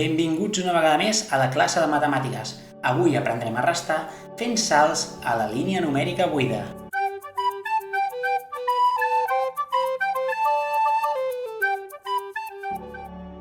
Benvinguts una vegada més a la classe de matemàtiques. Avui aprendrem a restar fent salts a la línia numèrica buida.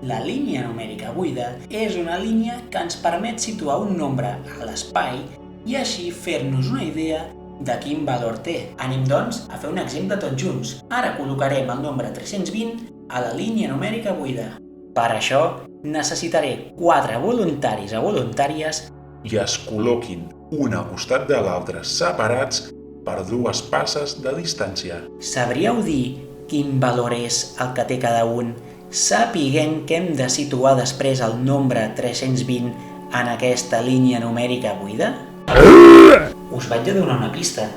La línia numèrica buida és una línia que ens permet situar un nombre a l'espai i així fer-nos una idea de quin valor té. Anem, doncs, a fer un exemple tots junts. Ara col·locarem el nombre 320 a la línia numèrica buida. Per això, necessitaré 4 voluntaris o voluntàries i es col·loquin un al costat de l'altre separats per 2 passes de distància. Sabríeu dir quin valor és el que té cada un, sapiguem que hem de situar després el nombre 320 en aquesta línia numèrica buida? Us vaig a donar una pista.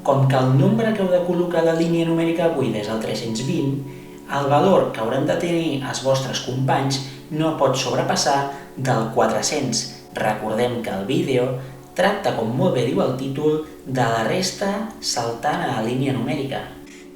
Com que el nombre que heu de col·locar a la línia numèrica buida és el 320, el valor que hauran de tenir els vostres companys no pot sobrepassar del 400. Recordem que el vídeo tracta, com molt bé diu el títol, de la resta saltant a la línia numèrica.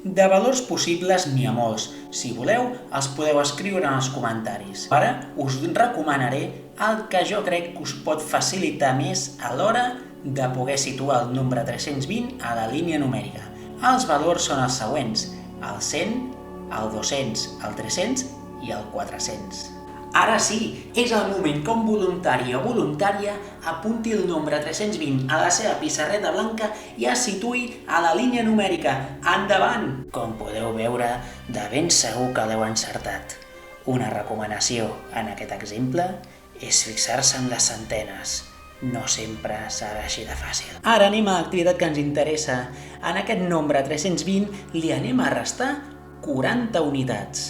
De valors possibles n'hi ha molts. Si voleu, els podeu escriure en els comentaris. Ara us recomanaré el que jo crec que us pot facilitar més a l'hora de poder situar el nombre 320 a la línia numèrica. Els valors són els següents: el 100, el 200, el 300 i el 400. Ara sí, és el moment que un voluntari o voluntària apunti el nombre 320 a la seva pissarreta blanca i es situï a la línia numèrica. Endavant! Com podeu veure, de ben segur que l'heu encertat. Una recomanació en aquest exemple és fixar-se en les centenes. No sempre serà així de fàcil. Ara anem a l'activitat que ens interessa. En aquest nombre 320 li anem a restar 40 unitats.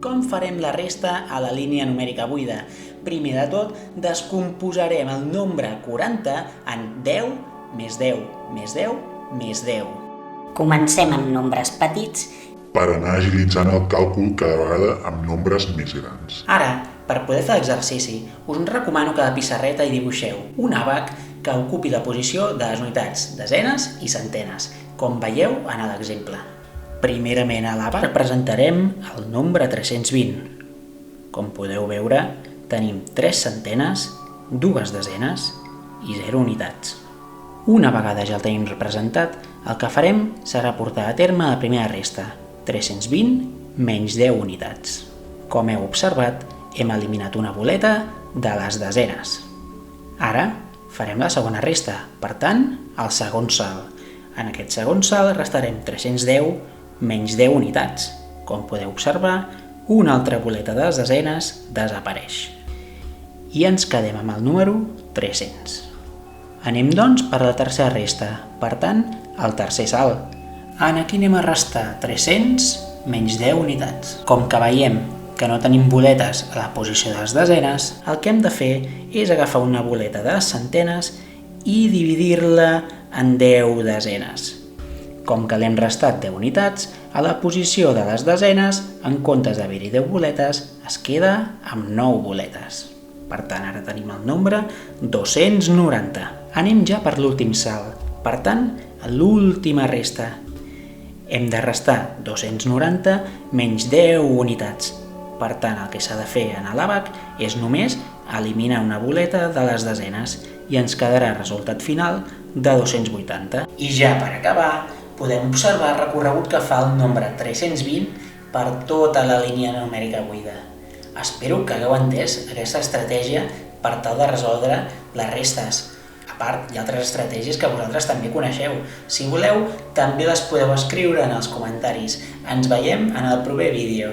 Com farem la resta a la línia numèrica buida? Primer de tot, descomposarem el nombre 40 en 10 més 10 més 10 més 10. Comencem amb nombres petits. Per anar agilitzant el càlcul cada vegada amb nombres més grans. Ara, per poder fer l'exercici, us recomano que a la pissarreta hi dibuixeu un àbac que ocupi la posició de les unitats desenes i centenes, com veieu en l'exemple. Primerament a l'àbac representarem el nombre 320. Com podeu veure, tenim 3 centenes, 2 desenes i 0 unitats. Una vegada ja el tenim representat, el que farem serà portar a terme la primera resta, 320 menys 10 unitats. Com heu observat, hem eliminat una boleta de les desenes. Ara farem la segona resta, per tant, el segon salt. En aquest segon salt restarem 310 menys 10 unitats. Com podeu observar, una altra boleta de les desenes desapareix. I ens quedem amb el número 300. Anem, doncs, per la tercera resta, per tant, el tercer salt. Aquí anem a restar 300 menys 10 unitats. Com que veiem que no tenim boletes a la posició de les desenes, el que hem de fer és agafar una boleta de les centenes i dividir-la en 10 desenes. Com que l'hem restat 10 unitats, a la posició de les desenes, en comptes d'haver-hi 10 boletes, es queda amb 9 boletes. Per tant, ara tenim el nombre 290. Anem ja per l'últim salt. Per tant, a l'última resta. Hem de restar 290 menys 10 unitats. Per tant, el que s'ha de fer en l'àbac és només eliminar una boleta de les desenes i ens quedarà el resultat final de 280. I ja per acabar, podem observar el recorregut que fa el nombre 320 per tota la línia numèrica buida. Espero que hagueu entès aquesta estratègia per tal de resoldre les restes. A part, hi ha altres estratègies que vosaltres també coneixeu. Si voleu, també les podeu escriure en els comentaris. Ens veiem en el proper vídeo.